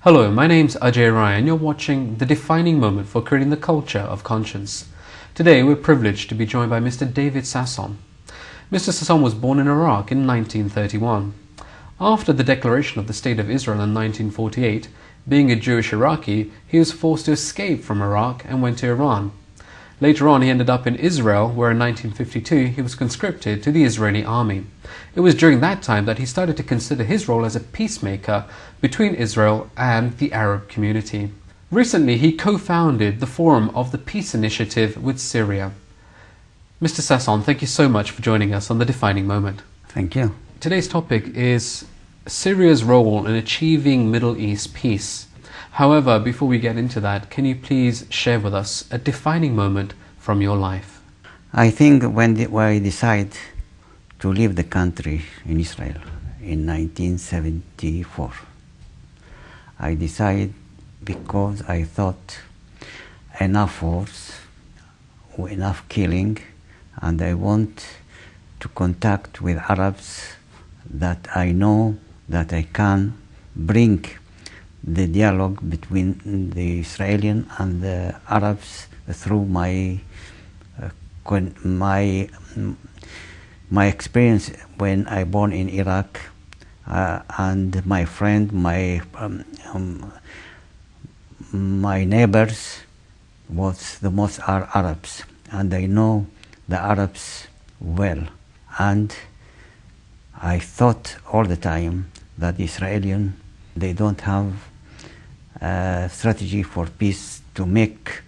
Hello, my name's Ajay and you're watching the defining moment for creating the culture of conscience. Today we're privileged to be joined by Mr. David Sasson. Mr. Sasson was born in Iraq in 1931. After the declaration of the State of Israel in 1948, being a Jewish Iraqi, he was forced to escape from Iraq and went to Iran. Later on, he ended up in Israel, where in 1952 he was conscripted to the Israeli army. It was during that time that he started to consider his role as a peacemaker between Israel and the Arab community. Recently, he co-founded the Forum of the Peace Initiative with Syria. Mr. Sasson, thank you so much for joining us on The Defining Moment. Thank you. Today's topic is Syria's role in achieving Middle East peace. However, before we get into that, can you please share with us a defining moment from your life? I think when I decided to leave the country in Israel in 1974, I decided because I thought enough wars, enough killing, and I want to contact with Arabs that I know that I can bring the dialogue between the Israelis and the Arabs through my experience when I born in Iraq, and my friend, my neighbors was the most are Arabs, and I know the Arabs well, and I thought all the time that the Israelis, they don't have a strategy for peace to make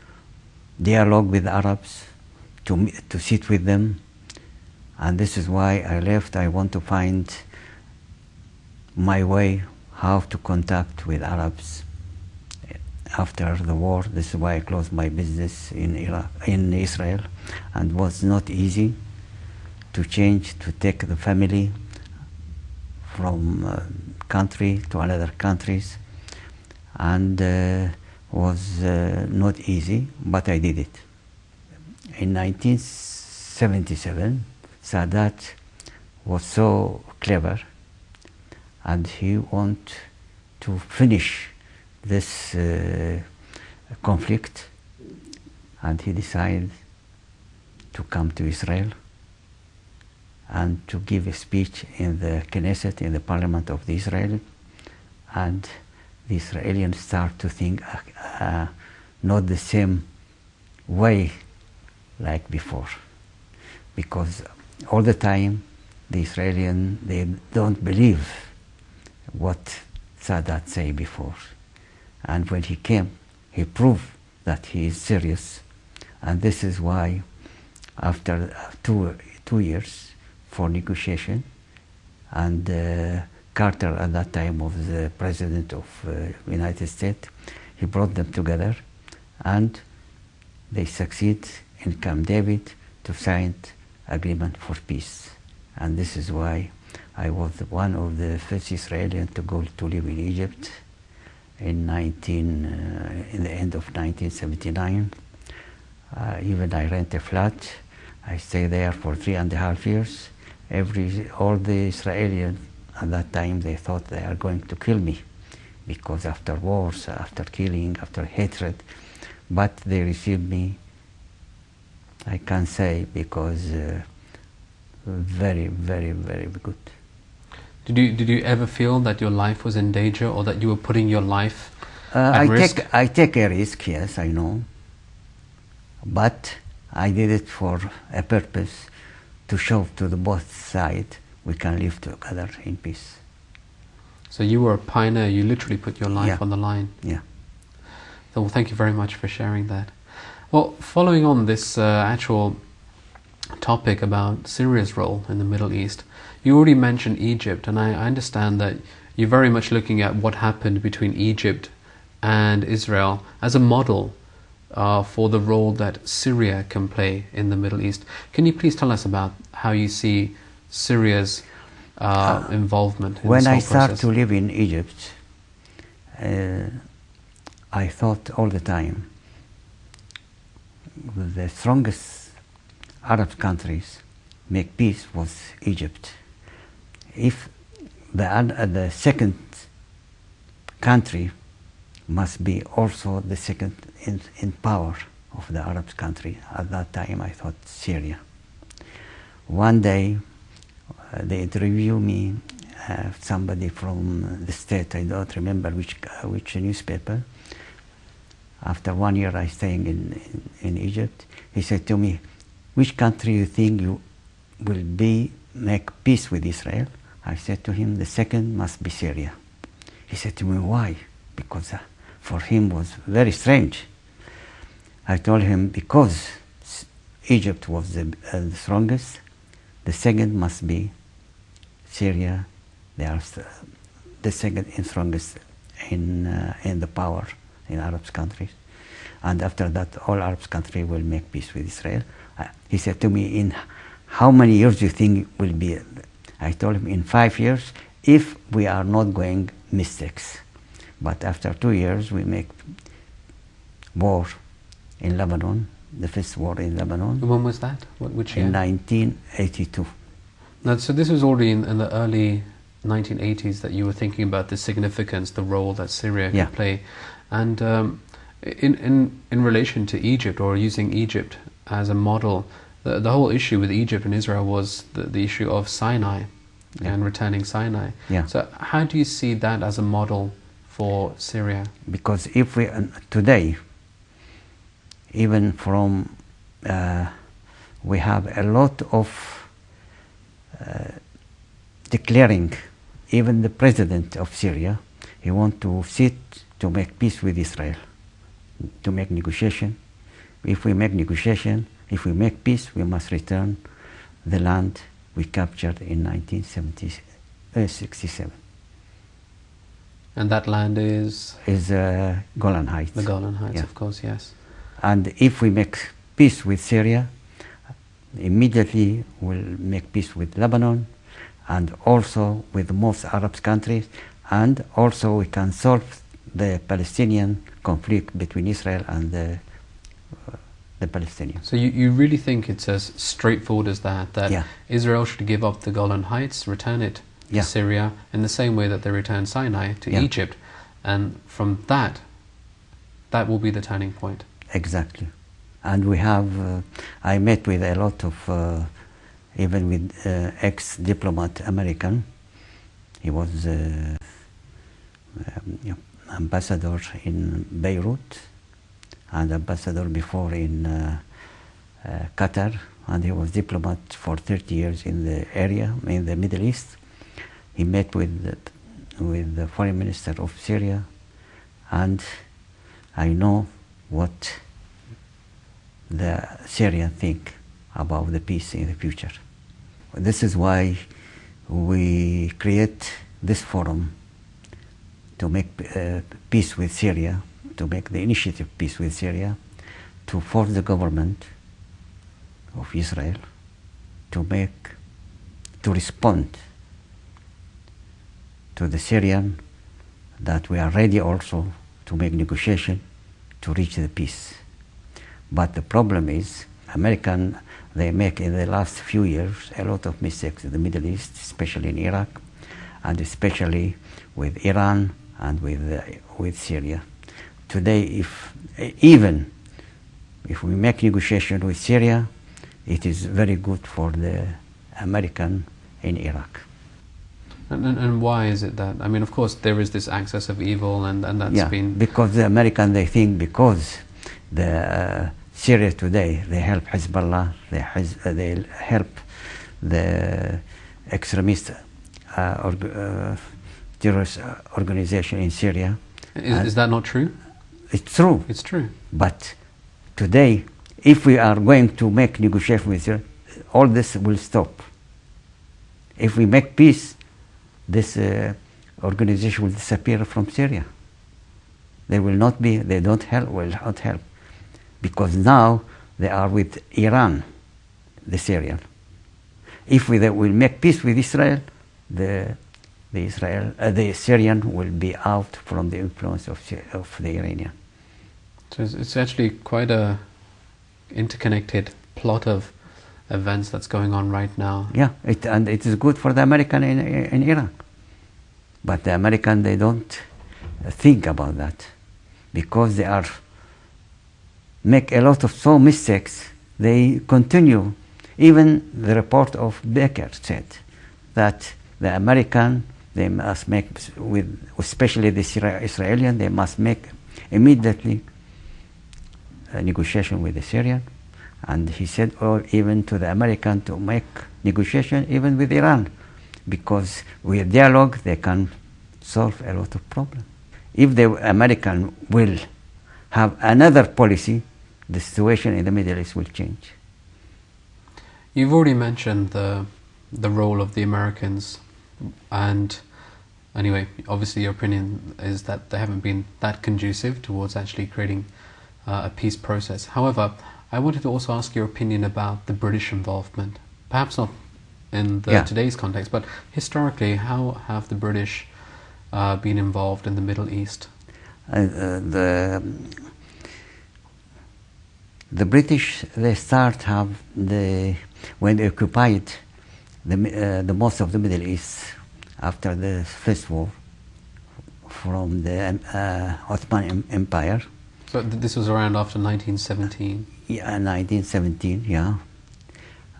dialogue with Arabs, to sit with them, and this is why I left. I want to find my way how to contact with Arabs after the war. This is why I closed my business in Israel, and it was not easy to change, to take the family from country to another countries, and was not easy, but I did it. In 1977, Sadat was so clever, and he wanted to finish this conflict, and he decided to come to Israel and to give a speech in the Knesset, in the parliament of the Israel, and the Israelis start to think not the same way like before, because all the time the Israelis, they don't believe what Sadat say before, and when he came, he proved that he is serious, and this is why after two years for negotiation, and Carter at that time was the president of United States, he brought them together, and they succeed in Camp David to sign agreement for peace. And this is why I was one of the first Israelis to go to live in Egypt in the end of 1979. Even I rent a flat. I stay there for 3.5 years. All the Israelis at that time, they thought they are going to kill me, because after wars, after killing, after hatred, but they received me, I can say, because very, very, very good. Did you ever feel that your life was in danger, or that you were putting your life at risk? I take a risk, yes, I know, but I did it for a purpose, to show to the both sides we can live together in peace. So you were a pioneer. You literally put your life on the line. Yeah. So well, thank you very much for sharing that. Well, following on this actual topic about Syria's role in the Middle East, you already mentioned Egypt, and I understand that you're very much looking at what happened between Egypt and Israel as a model for the role that Syria can play in the Middle East. Can you please tell us about how you see Syria's involvement in when this whole I started process? to live in Egypt, I thought all the time the strongest Arab countries make peace was Egypt. If the second country must be also the second in power of the Arab country. At that time I thought Syria. One day they interview me, somebody from the state, I don't remember which newspaper. After 1 year I staying in Egypt, he said to me, which country you think you will make peace with Israel? I said to him, the second must be Syria. He said to me, why? Because for him was very strange. I told him, because Egypt was the strongest, the second must be Syria. They are the second and strongest in the power in Arab countries. And after that, all Arab countries will make peace with Israel. He said to me, in how many years do you think will be? I told him, in 5 years, if we are not going mistakes. But after 2 years, we make war in Lebanon, the first war in Lebanon. When was that? Which year? In 1982. Now, so this was already in the early 1980s that you were thinking about the significance, the role that Syria could play. And in relation to Egypt, or using Egypt as a model, the whole issue with Egypt and Israel was the issue of Sinai and returning Sinai. So how do you see that as a model for Syria? Because if we, today, even from, we have a lot of declaring, even the president of Syria, he wants to sit to make peace with Israel, to make negotiation. If we make negotiation, if we make peace, we must return the land we captured in 1967. And that land is? Is Golan Heights. The Golan Heights, of course, yes. And if we make peace with Syria, immediately we'll make peace with Lebanon, and also with most Arab countries, and also we can solve the Palestinian conflict between Israel and the Palestinians. So you really think it's as straightforward as that Israel should give up the Golan Heights, return it to Syria, in the same way that they returned Sinai to Egypt, and from that will be the turning point? Exactly. And we have, I met with a lot of, even with ex-diplomat American. He was ambassador in Beirut, and ambassador before in Qatar, and he was diplomat for 30 years in the area, in the Middle East. He met with the foreign minister of Syria, and I know what the Syrians think about the peace in the future. This is why we create this forum to make peace with Syria, to make the initiative peace with Syria, to force the government of Israel to respond to the Syrian, that we are ready also to make negotiation to reach the peace. But the problem is, American, they make in the last few years a lot of mistakes in the Middle East, especially in Iraq, and especially with Iran and with Syria. Today, even if we make negotiation with Syria, it is very good for the American in Iraq. And why is it that? I mean, of course, there is this axis of evil, and that's been... because the American, they think because the Syria today, they help Hezbollah, they help the extremist terrorist organization in Syria. Is that not true? It's true. It's true. But today, if we are going to make negotiation with Syria, all this will stop. If we make peace, this organization will disappear from Syria. They will not be, they will not help. Because now they are with Iran, the Syrian. If they will make peace with Israel, the Syrian will be out from the influence of the Iranian. So it's actually quite a interconnected plot of events that's going on right now. Yeah, and it is good for the American in Iraq. But the American, they don't think about that. because they are make a lot of so mistakes. They continue. Even the report of Baker said that the American, they must make, with especially the Israeli, they must make immediately a negotiation with the Syrian. And he said, or even to the American to make negotiation even with Iran, because with dialogue they can solve a lot of problems. If the American will have another policy, the situation in the Middle East will change. You've already mentioned the role of the Americans, and anyway, obviously your opinion is that they haven't been that conducive towards actually creating a peace process. However, I wanted to also ask your opinion about the British involvement. Perhaps not in today's context, but historically, how have the British been involved in the Middle East? The British, they when they occupied the most of the Middle East after the First War from the Ottoman Empire. So this was around after 1917? Yeah, 1917, yeah.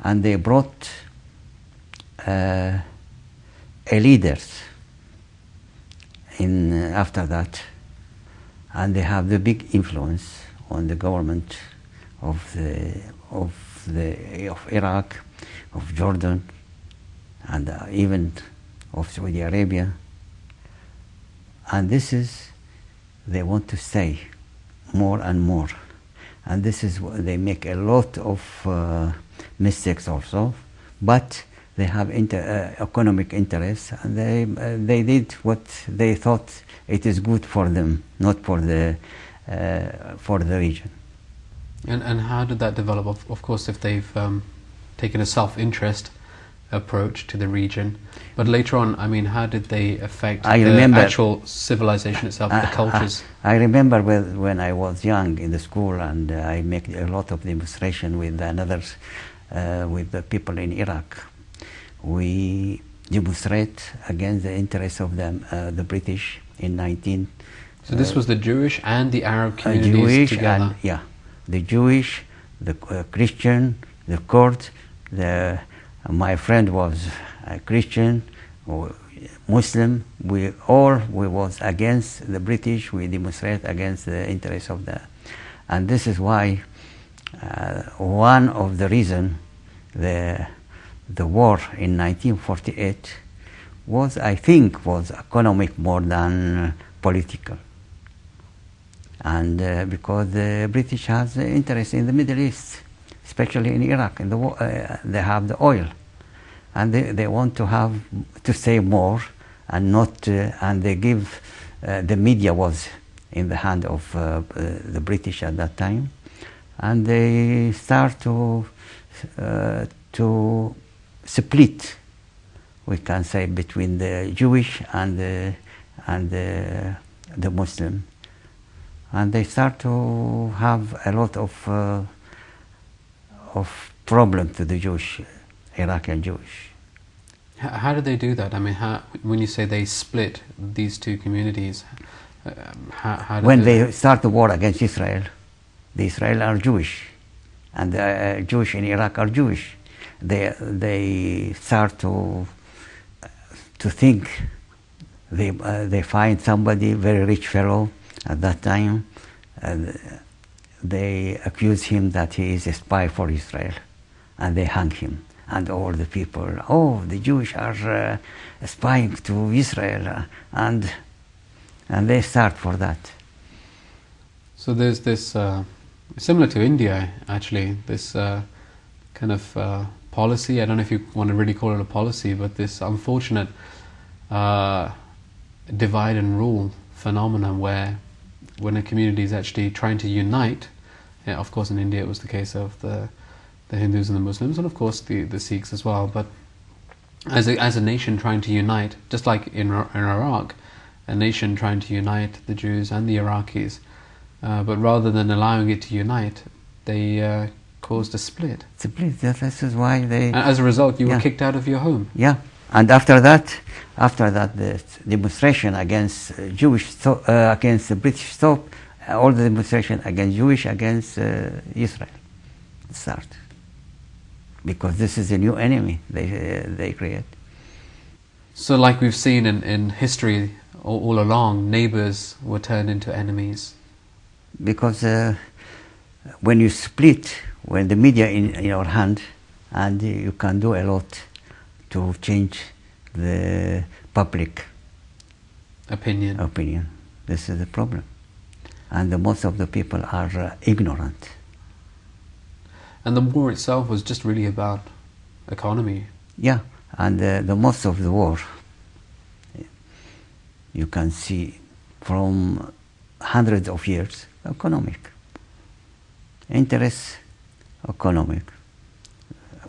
And they brought a leaders in after that, and they have the big influence on the government of Iraq, of Jordan, and even of Saudi Arabia. And this is, they want to stay more and more. And this is they make a lot of mistakes also, but they have economic interests, and they did what they thought it is good for them, not for the region. And how did that develop? Of course, if they've taken a self-interest approach to the region, but later on, I mean, how did they affect the actual civilization itself, the cultures? I remember when I was young in the school, and I make a lot of demonstration with with the people in Iraq. We demonstrate against the interests of the British in 19. So this was the Jewish and the Arab communities together. And, yeah, the Jewish, the Christian, the Kurd. My friend was a Christian, or Muslim. We was against the British. We demonstrate against the interests of and this is why one of the reason the war in 1948 was, I think, was economic more than political. And because the British has interest in the Middle East, especially in Iraq, they have the oil, and they want to say more, and not, and they give, the media was in the hand of the British at that time, and they start to split, we can say, between the Jewish and the Muslim, and they start to have a lot of problems to the Jewish, Iraqi Jewish. How did they do that? I mean, when you say they split these two communities, how did when they start the war against Israel, the Israel are Jewish, and the Jewish in Iraq are Jewish. They start to think. They find somebody, very rich fellow at that time, and they accuse him that he is a spy for Israel, and they hang him. And all the people, the Jewish are spying to Israel, and they start for that. So there's this, similar to India actually, this kind of policy, I don't know if you want to really call it a policy, but this unfortunate divide and rule phenomenon where when a community is actually trying to unite, of course in India it was the case of the Hindus and the Muslims, and of course the Sikhs as well, but as a nation trying to unite, just like in Iraq, a nation trying to unite the Jews and the Iraqis, but rather than allowing it to unite, they caused a split. This is why they... And as a result, you were kicked out of your home. Yeah, and after that, the demonstration against against the British stopped, all the demonstration against Jewish, against Israel start. Because this is a new enemy they create. So like we've seen in history all along, neighbors were turned into enemies. Because when you split, when the media in your hand, and you can do a lot to change the public Opinion. This is the problem. And most of the people are ignorant. And the war itself was just really about economy. Yeah, and the most of the war, you can see from hundreds of years, economic. Interest, economic.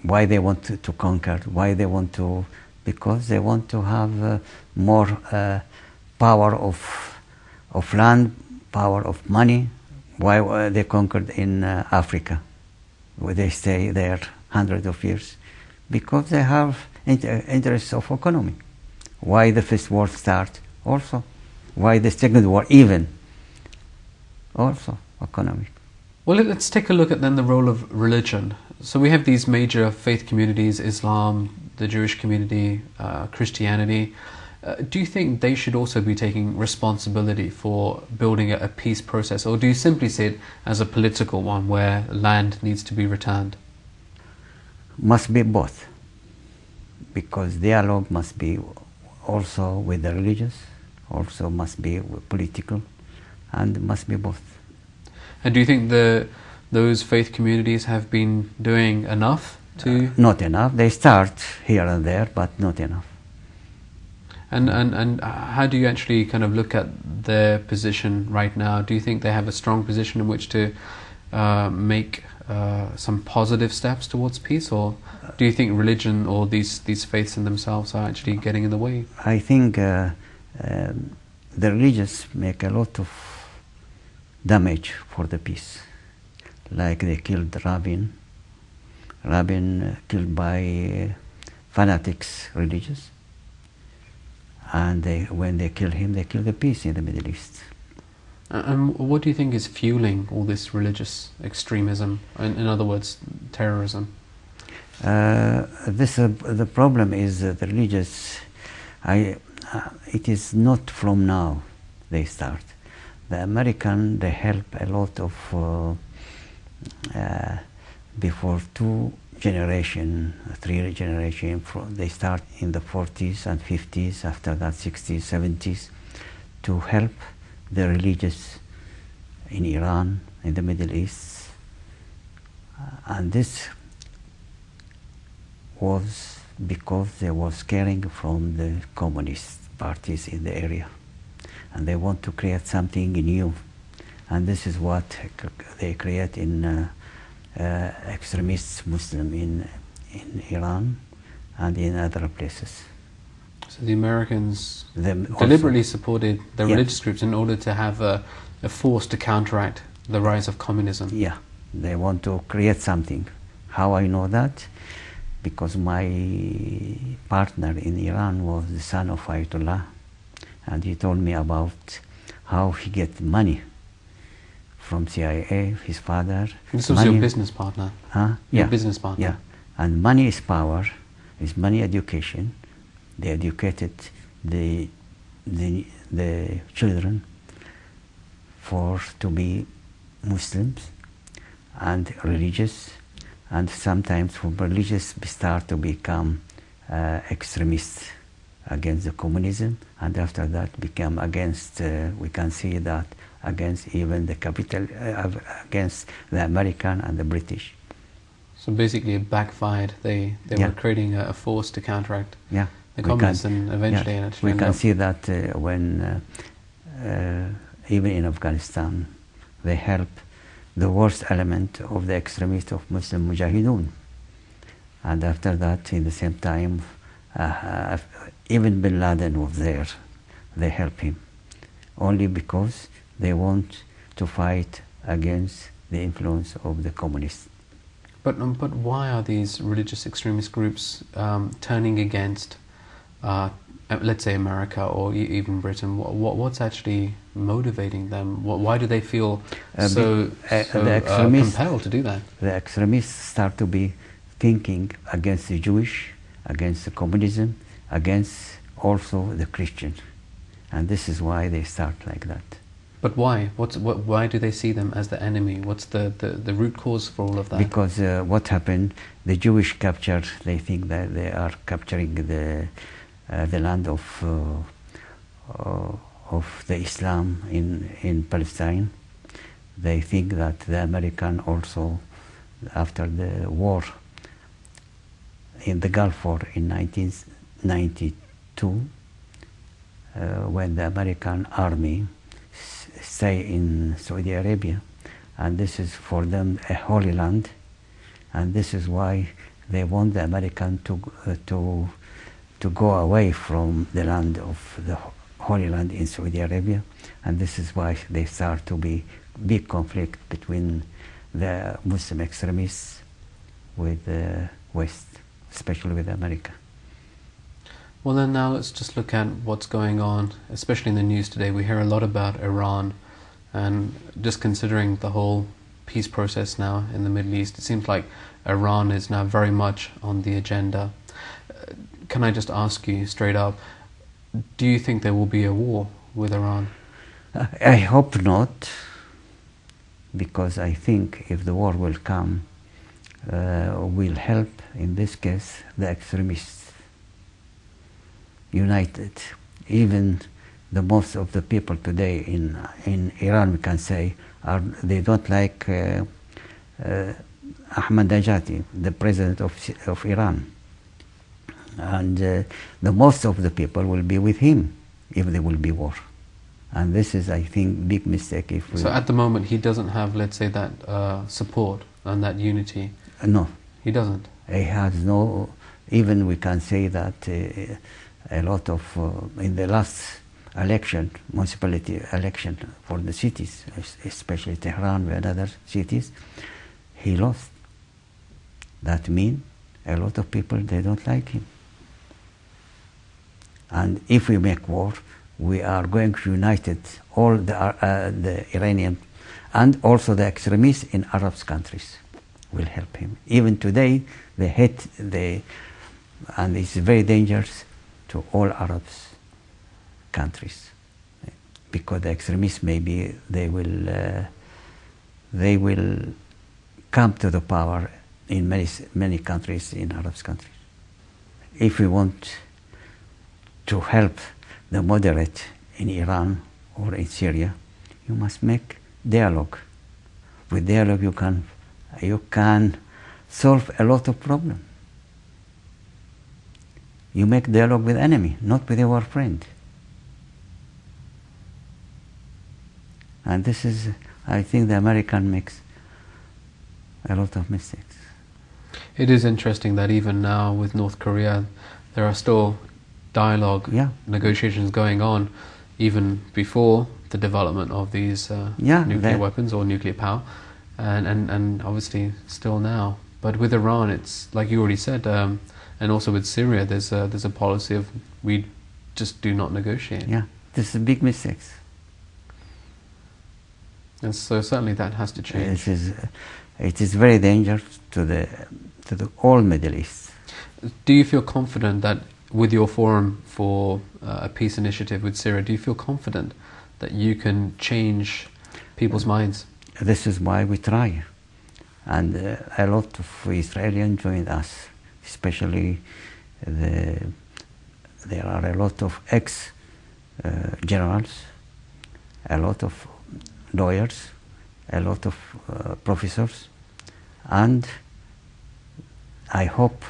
Why they want to conquer, why they want to, because they want to have more power of land, power of money. Why they conquered in Africa, where they stay there hundreds of years? Because they have interests of economy. Why the First War start? Also. Why the Second War even? Also economic. Well, let's take a look at then the role of religion. So we have these major faith communities, Islam, the Jewish community, Christianity. Do you think they should also be taking responsibility for building a peace process, or do you simply see it as a political one where land needs to be returned? Must be both, because dialogue must be also with the religious, also must be political, and must be both. And do you think those faith communities have been doing enough to... Not enough. They start here and there, but not enough. And how do you actually kind of look at their position right now? Do you think they have a strong position in which to make some positive steps towards peace, or do you think religion or these faiths in themselves are actually getting in the way? I think the religious make a lot of damage for the peace. Like they killed Rabin killed by fanatics religious, and when they kill him, they kill the peace in the Middle East. And what do you think is fueling all this religious extremism, in other words, terrorism? The problem is the religious. It is not from now they start. The American, they help a lot of before 2 generation, 3 generation. They start in the 40s and 50s. After that, 60s, 70s, to help the religious in Iran, in the Middle East, and this was because they were scaring from the communist parties in the area, and they want to create something new, and this is what they create in extremist Muslim in Iran and in other places. So the Americans deliberately supported the religious groups in order to have a force to counteract the rise of communism. Yeah, they want to create something. How I know that? Because my partner in Iran was the son of Ayatollah, and he told me about how he get money from CIA, his father. This was your business partner? Huh? Your business partner? Yeah, and money is power, is money education. They educated the children to be Muslims and religious, and sometimes from religious start to become extremists against the communism, and after that become against, we can see that, against even the capital, against the American and the British. So basically it backfired. They were creating a force to counteract the communists, and eventually we can see that when even in Afghanistan they help the worst element of the extremists of Muslim Mujahideen, and after that in the same time even Bin Laden was there. They help him only because they want to fight against the influence of the communists. But why are these religious extremist groups turning against let's say America or even Britain, what's actually motivating them? Why do they feel so compelled to do that? The extremists start to be thinking against the Jewish, against the communism, against also the Christian, and this is why they start like that. But why? Why do they see them as the enemy? What's the root cause for all of that? Because what happened, the Jewish capture, they think that they are capturing the land of the Islam in Palestine. They think that the American also, after the war in the Gulf War in 1992, when the American army stay in Saudi Arabia, and this is for them a holy land, and this is why they want the American to go away from the land of the Holy Land in Saudi Arabia, and this is why they start to be big conflict between the Muslim extremists with the West, especially with America. Well, then now let's just look at what's going on, especially in the news today. We hear a lot about Iran, and just considering the whole peace process now in the Middle East, it seems like Iran is now very much on the agenda. Can I just ask you straight up, do you think there will be a war with Iran? I hope not, because I think if the war will come, will help, in this case, the extremists united. Even the most of the people today in Iran, we can say, they don't like Ahmadinejad, the president of Iran. And the most of the people will be with him if there will be war. And this is, I think, big mistake. If we So at the moment he doesn't have, let's say, that support and that unity? No. He doesn't? He has no, even we can say that a lot of, in the last election, municipality election for the cities, especially Tehran and other cities, he lost. That means a lot of people, they don't like him. And if we make war, we are going to unite all the Iranian and also the extremists in Arab countries will help him. Even today, they hate and it's very dangerous to all Arab countries, because the extremists maybe they will come to the power in many countries, in Arab countries. If we want to help the moderate in Iran or in Syria, you must make dialogue. With dialogue you can solve a lot of problems. You make dialogue with enemy, not with your friend. And this is, I think the American makes a lot of mistakes. It is interesting that even now with North Korea, there are still dialogue, negotiations going on, even before the development of these nuclear weapons or nuclear power, and obviously still now. But with Iran, it's like you already said, and also with Syria, there's a policy of we just do not negotiate. Yeah, this is a big mistake. And so certainly that has to change. It is very dangerous to the whole Middle East. Do you feel confident that with your forum for a peace initiative with Syria, do you feel confident that you can change people's minds? This is why we try. And a lot of Israelis joined us, especially there are a lot of ex-generals, a lot of lawyers, a lot of professors, and I hope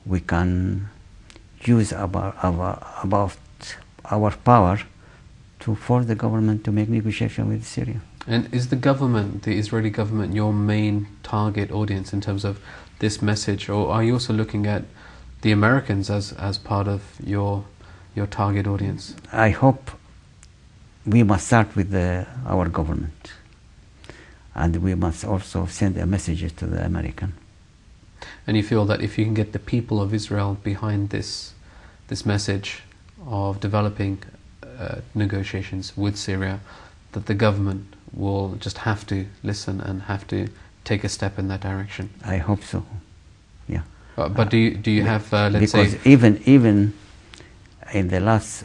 we can use about our power to force the government to make negotiation with Syria. And is the government, the Israeli government, your main target audience in terms of this message, or are you also looking at the Americans as part of your target audience? I hope we must start with our government, and we must also send a message to the American. And you feel that if you can get the people of Israel behind this message, of developing negotiations with Syria, that the government will just have to listen and have to take a step in that direction? I hope so. Yeah. But do you have, let's because say... even in the last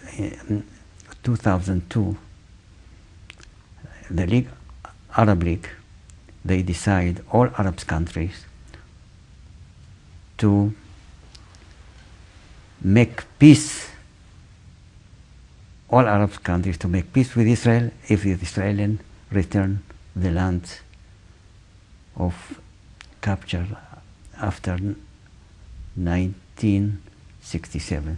2002, the Arab League, they decide all Arab countries to make peace, all Arab countries to make peace with Israel if the Israelis return the land of capture after 1967.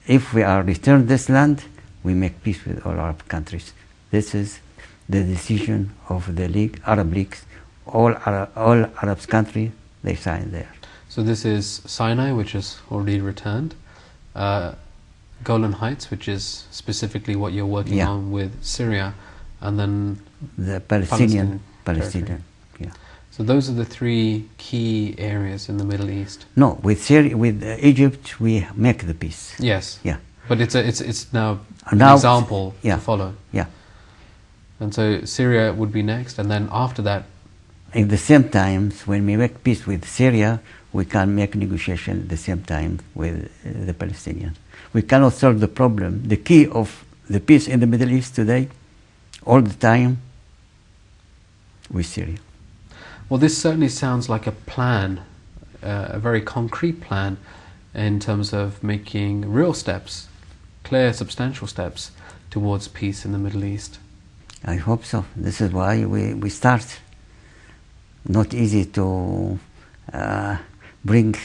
If we are returned this land, we make peace with all Arab countries. This is the decision of the League, Arab Leagues. All Arab countries, they sign there. So this is Sinai, which is already returned, Golan Heights, which is specifically what you're working on with Syria, and then the Palestinian. Yeah. So those are the three key areas in the Middle East. No, with Syria, with Egypt, we make the peace. Yes. Yeah. But it's now an example to follow. Yeah. And so Syria would be next, and then after that. At the same time, when we make peace with Syria, we can make negotiation at the same time with the Palestinians. We cannot solve the problem. The key of the peace in the Middle East today, all the time, with Syria. Well, this certainly sounds like a plan, a very concrete plan in terms of making real steps, clear, substantial steps towards peace in the Middle East. I hope so. This is why we start. Not easy to bring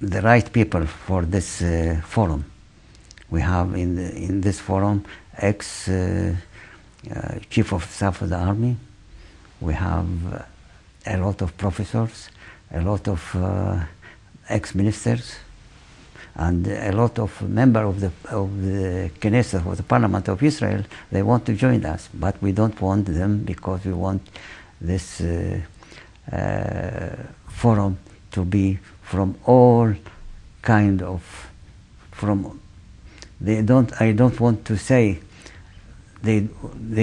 the right people for this forum. We have in this forum ex-chief of staff of the army. We have a lot of professors, a lot of ex-ministers, and a lot of members of the Knesset, of the Parliament of Israel. They want to join us, but we don't want them because we want this forum to be from all kind of from. I don't want to say they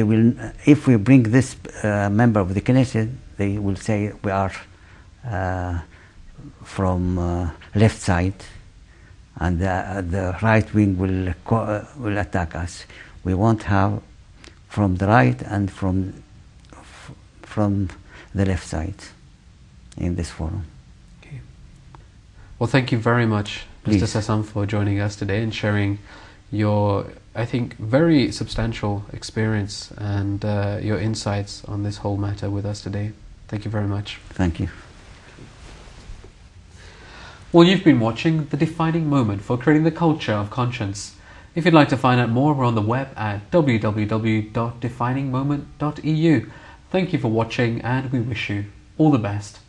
will. If we bring this member of the Knesset, they will say we are from left side, and the right wing will attack us. We won't have from the right and from the left side in this forum. Okay. Well, thank you very much, Please. Mr. Sasson, for joining us today and sharing your, I think, very substantial experience and your insights on this whole matter with us today. Thank you very much. Thank you. Well, you've been watching The Defining Moment for Creating the Culture of Conscience. If you'd like to find out more, we're on the web at www.definingmoment.eu. Thank you for watching, and we wish you all the best.